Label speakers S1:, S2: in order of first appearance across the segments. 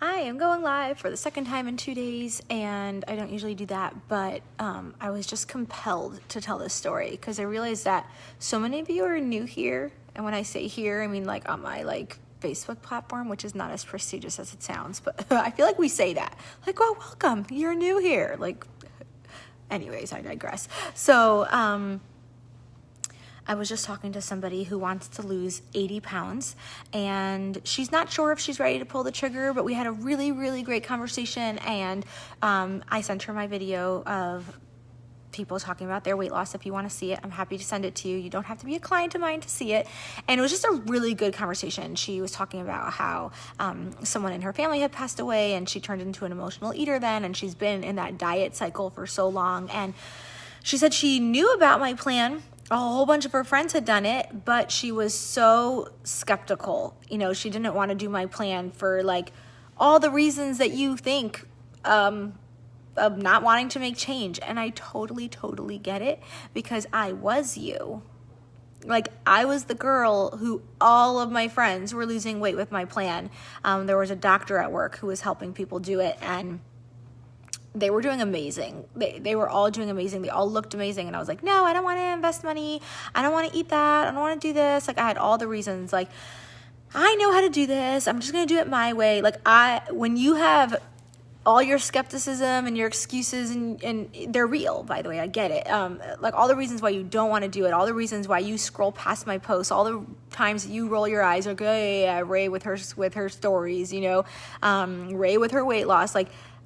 S1: I am going live for the second time in 2 days, and I don't usually do that, but I was just compelled to tell this story because I realized that so many of you are new here, and when I say here, I mean like on my Facebook platform, which is not as prestigious as it sounds, but I feel like we say that. Like, well, welcome, you're new here. Anyways, I digress. So, I was just talking to somebody who wants to lose 80 pounds, and she's not sure if she's ready to pull the trigger, but we had a really, really great conversation, and I sent her my video of people talking about their weight loss. If you want to see it, I'm happy to send it to you. You don't have to be a client of mine to see it. And it was just a really good conversation. She was talking about how someone in her family had passed away, and she turned into an emotional eater then, and she's been in that diet cycle for so long. And she said she knew about my plan. A whole bunch of her friends had done it, but she was so skeptical. You know, she didn't want to do my plan for all the reasons that you think of not wanting to make change. And I totally get it, because I was you. I was the girl who all of my friends were losing weight with my plan. There was a doctor at work who was helping people do it, and they were doing amazing. They were all doing amazing. They all looked amazing. And I was like, no, I don't want to invest money. I don't want to eat that. I don't want to do this. I had all the reasons. I know how to do this. I'm just going to do it my way. When you have all your skepticism and your excuses, and they're real, by the way, I get it. All the reasons why you don't want to do it, all the reasons why you scroll past my posts, all the times that you roll your eyes, or go, yeah, Ray with her stories, Ray with her weight loss,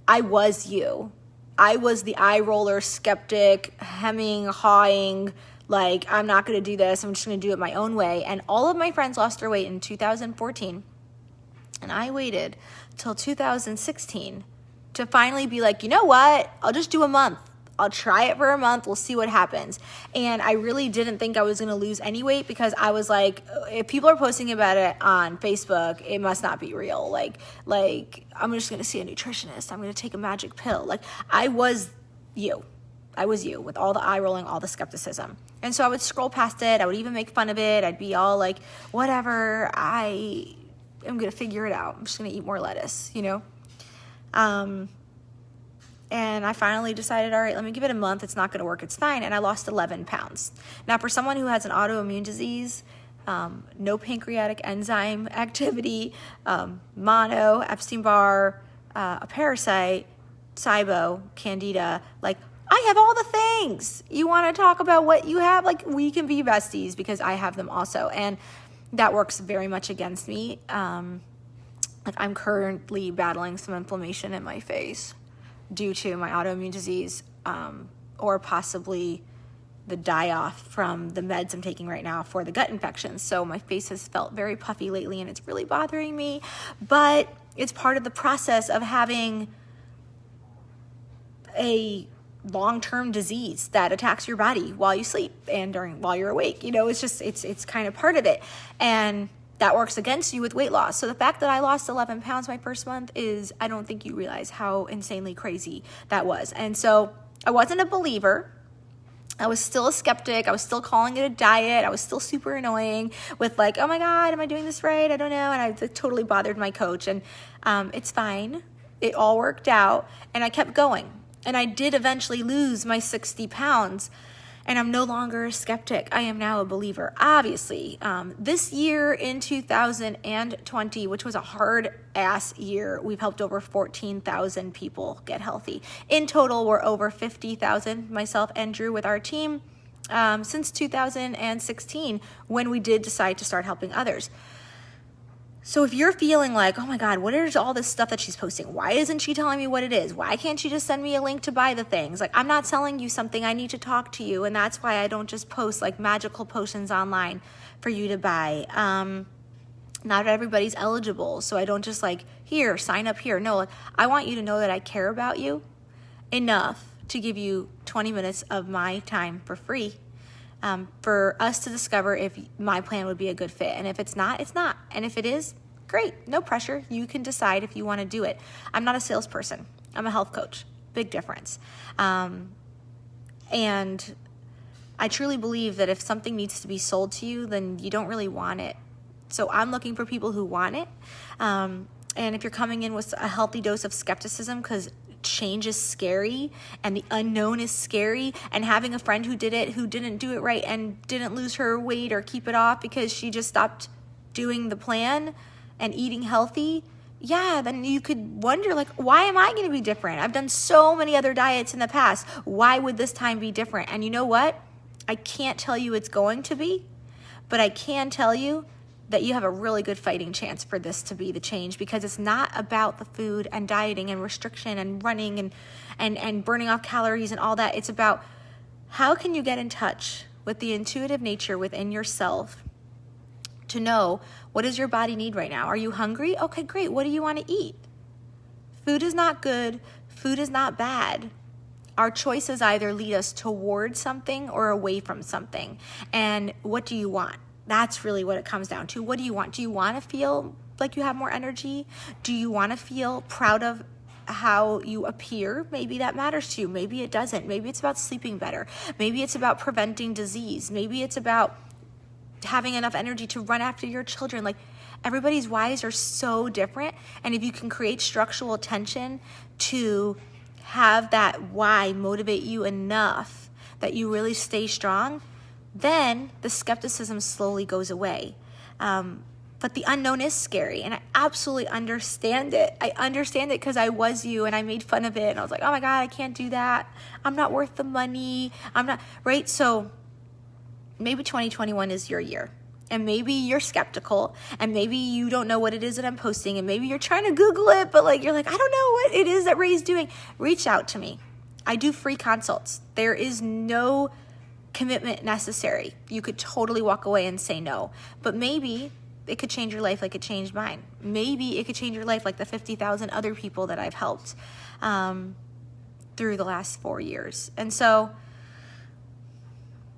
S1: I was you. I was the eye roller, skeptic, hemming, hawing, I'm not going to do this. I'm just going to do it my own way. And all of my friends lost their weight in 2014. And I waited till 2016 to finally be like, you know what? I'll just do a month. I'll try it for a month. We'll see what happens. And I really didn't think I was going to lose any weight, because I was like, if people are posting about it on Facebook, it must not be real. I'm just going to see a nutritionist. I'm going to take a magic pill. I was you. I was you, with all the eye rolling, all the skepticism. And so I would scroll past it. I would even make fun of it. I'd be all like, whatever, I am going to figure it out. I'm just going to eat more lettuce, And I finally decided, all right, let me give it a month. It's not going to work. It's fine. And I lost 11 pounds. Now, for someone who has an autoimmune disease, no pancreatic enzyme activity, mono, Epstein-Barr, a parasite, SIBO, Candida, I have all the things. You want to talk about what you have? We can be besties, because I have them also. And that works very much against me. I'm currently battling some inflammation in my face due to my autoimmune disease, or possibly the die-off from the meds I'm taking right now for the gut infections. So my face has felt very puffy lately, and it's really bothering me. But it's part of the process of having a long-term disease that attacks your body while you sleep and while you're awake. It's kind of part of it. And that works against you with weight loss. So the fact that I lost 11 pounds my first month I don't think you realize how insanely crazy that was. And so I wasn't a believer. I was still a skeptic. I was still calling it a diet. I was still super annoying with oh my God, am I doing this right? I don't know. And I totally bothered my coach, and it's fine. It all worked out, and I kept going. And I did eventually lose my 60 pounds. And I'm no longer a skeptic. I am now a believer. Obviously, this year in 2020, which was a hard-ass year, we've helped over 14,000 people get healthy. In total, we're over 50,000, myself and Drew with our team, since 2016, when we did decide to start helping others. So if you're feeling oh my God, what is all this stuff that she's posting? Why isn't she telling me what it is? Why can't she just send me a link to buy the things? I'm not selling you something. I need to talk to you. And that's why I don't just post magical potions online for you to buy. Not everybody's eligible. So I don't just here, sign up here. No, I want you to know that I care about you enough to give you 20 minutes of my time for free. For us to discover if my plan would be a good fit. And if it's not, it's not. And if it is, great. No pressure. You can decide if you want to do it. I'm not a salesperson. I'm a health coach. Big difference. And I truly believe that if something needs to be sold to you, then you don't really want it. So I'm looking for people who want it. And if you're coming in with a healthy dose of skepticism because change is scary and the unknown is scary, and having a friend who did it, who didn't do it right and didn't lose her weight or keep it off because she just stopped doing the plan and eating healthy, yeah, then you could wonder, like, why am I going to be different? I've done so many other diets in the past. Why would this time be different? And you know what? I can't tell you it's going to be, but I can tell you that you have a really good fighting chance for this to be the change, because it's not about the food and dieting and restriction and running and burning off calories and all that. It's about how can you get in touch with the intuitive nature within yourself to know, what does your body need right now? Are you hungry? Okay, great. What do you want to eat? Food is not good. Food is not bad. Our choices either lead us towards something or away from something. And what do you want? That's really what it comes down to. What do you want? Do you want to feel like you have more energy? Do you want to feel proud of how you appear? Maybe that matters to you. Maybe it doesn't. Maybe it's about sleeping better. Maybe it's about preventing disease. Maybe it's about having enough energy to run after your children. Like, everybody's whys are so different. And if you can create structural tension to have that why motivate you enough that you really stay strong, then the skepticism slowly goes away. But the unknown is scary, and I absolutely understand it. I understand it because I was you, and I made fun of it, and I was like, oh my God, I can't do that. I'm not worth the money. I'm not, right? So maybe 2021 is your year, and maybe you're skeptical, and maybe you don't know what it is that I'm posting, and maybe you're trying to Google it, but like, you're like, I don't know what it is that Ray's doing. Reach out to me. I do free consults. There is no commitment necessary. You could totally walk away and say no, but maybe it could change your life like it changed mine. Maybe it could change your life like the 50,000 other people that I've helped through the last 4 years. And so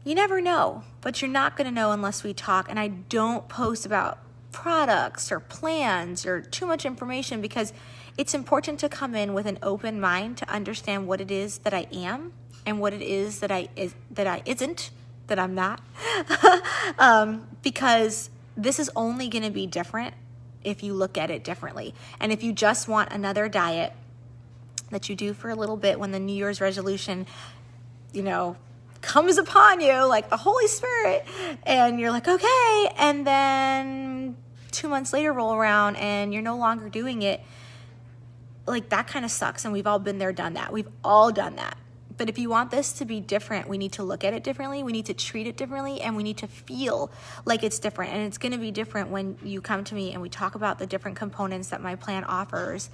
S1: you never know, but you're not going to know unless we talk. And I don't post about products or plans or too much information, because it's important to come in with an open mind to understand what it is that I am and what it is that I'm not. Because this is only going to be different if you look at it differently. And if you just want another diet that you do for a little bit when the New Year's resolution, comes upon you like the Holy Spirit, and you're like, okay, and then 2 months later roll around and you're no longer doing it, like, that kind of sucks. And we've all been there, done that. We've all done that. But if you want this to be different, we need to look at it differently, we need to treat it differently, and we need to feel like it's different. And it's going to be different when you come to me and we talk about the different components that my plan offers,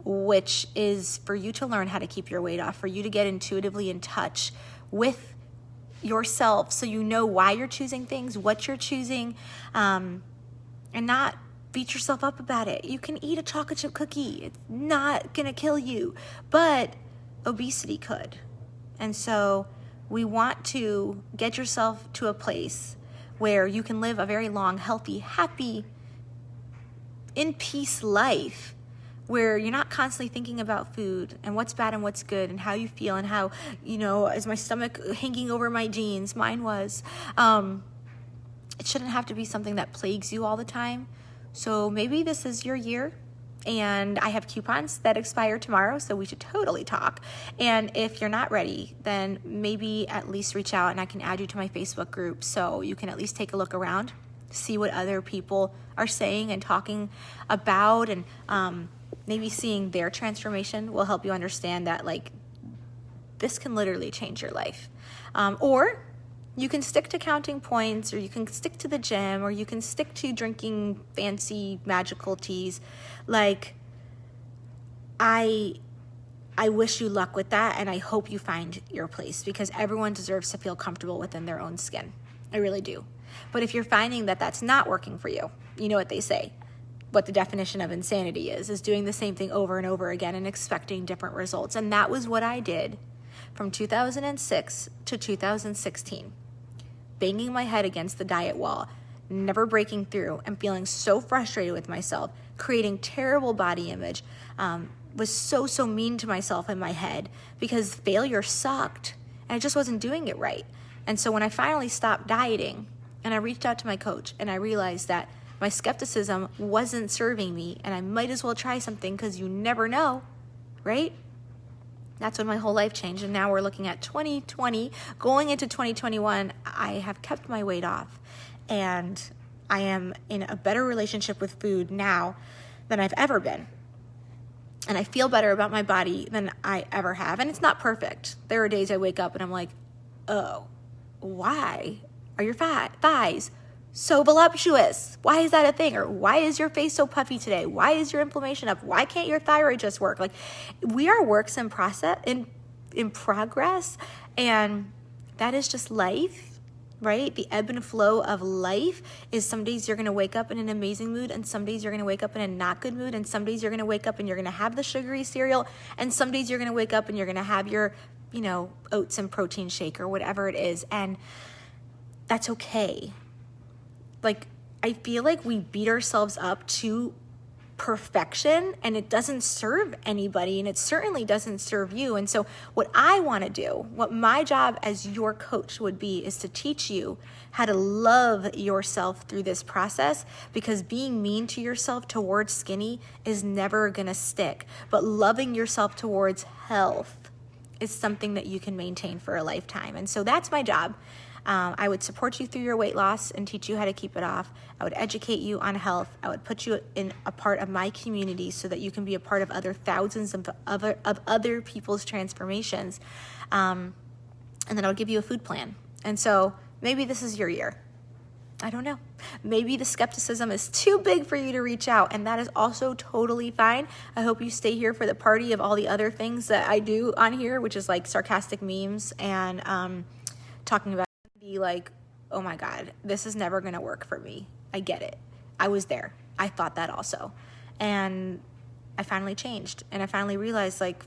S1: which is for you to learn how to keep your weight off, for you to get intuitively in touch with yourself, so you know why you're choosing things, what you're choosing, and not beat yourself up about it. You can eat a chocolate chip cookie. It's not going to kill you, but obesity could. And so we want to get yourself to a place where you can live a very long, healthy, happy, in peace life, where you're not constantly thinking about food and what's bad and what's good and how you feel and how, is my stomach hanging over my jeans? Mine was. It shouldn't have to be something that plagues you all the time. So maybe this is your year, and I have coupons that expire tomorrow, so we should totally talk. And if you're not ready, then maybe at least reach out and I can add you to my Facebook group so you can at least take a look around, see what other people are saying and talking about, and maybe seeing their transformation will help you understand that, like, this can literally change your life. Or you can stick to counting points, or you can stick to the gym, or you can stick to drinking fancy magical teas. Like, I wish you luck with that, and I hope you find your place, because everyone deserves to feel comfortable within their own skin. I really do. But if you're finding that that's not working for you, you know what they say. What the definition of insanity is doing the same thing over and over again and expecting different results. And that was what I did from 2006 to 2016. Banging my head against the diet wall, never breaking through, and feeling so frustrated with myself, creating terrible body image, was so mean to myself in my head because failure sucked and I just wasn't doing it right. And so when I finally stopped dieting and I reached out to my coach and I realized that my skepticism wasn't serving me, and I might as well try something because you never know, right? That's when my whole life changed. And now we're looking at 2020, going into 2021. I have kept my weight off, and I am in a better relationship with food now than I've ever been. And I feel better about my body than I ever have. And it's not perfect. There are days I wake up and I'm like, oh, why are your thighs so voluptuous? Why is that a thing? Or why is your face so puffy today? Why is your inflammation up? Why can't your thyroid just work? Like, we are works in progress, and that is just life. Right? The ebb and flow of life is some days you're going to wake up in an amazing mood, and some days you're going to wake up in a not good mood, and some days you're going to wake up and you're going to have the sugary cereal, and some days you're going to wake up and you're going to have your, oats and protein shake or whatever it is. And that's okay. Like, I feel like we beat ourselves up to perfection, and it doesn't serve anybody, and it certainly doesn't serve you. And so what I want to do, what my job as your coach would be, is to teach you how to love yourself through this process, because being mean to yourself towards skinny is never going to stick. But loving yourself towards health is something that you can maintain for a lifetime. And so that's my job. I would support you through your weight loss and teach you how to keep it off. I would educate you on health. I would put you in a part of my community so that you can be a part of other thousands of other people's transformations. And then I'll give you a food plan. And so maybe this is your year. I don't know. Maybe the skepticism is too big for you to reach out, and that is also totally fine. I hope you stay here for the party of all the other things that I do on here, which is like sarcastic memes and talking about be like, oh my God, this is never going to work for me. I get it. I was there. I thought that also. And I finally changed, and I finally realized, like,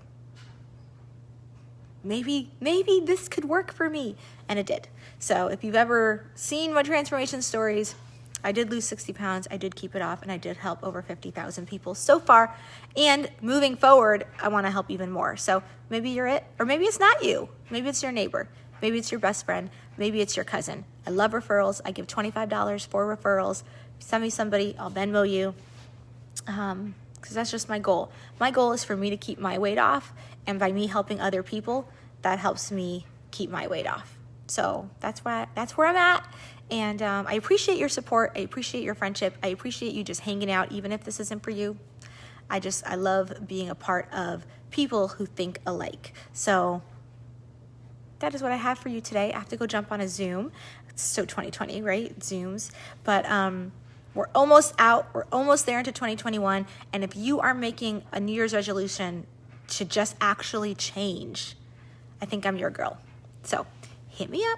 S1: maybe this could work for me. And it did. So if you've ever seen my transformation stories, I did lose 60 pounds. I did keep it off, and I did help over 50,000 people so far. And moving forward, I want to help even more. So maybe you're it, or maybe it's not you. Maybe it's your neighbor. Maybe it's your best friend. Maybe it's your cousin. I love referrals. I give $25 for referrals. Send me somebody, I'll Venmo you. Because that's just my goal. My goal is for me to keep my weight off. And by me helping other people, that helps me keep my weight off. So that's where I'm at. And I appreciate your support. I appreciate your friendship. I appreciate you just hanging out, even if this isn't for you. I love being a part of people who think alike. So that is what I have for you today. I have to go jump on a Zoom. It's so 2020, right? Zooms. But we're almost out. We're almost there into 2021. And if you are making a New Year's resolution to just actually change, I think I'm your girl. So hit me up.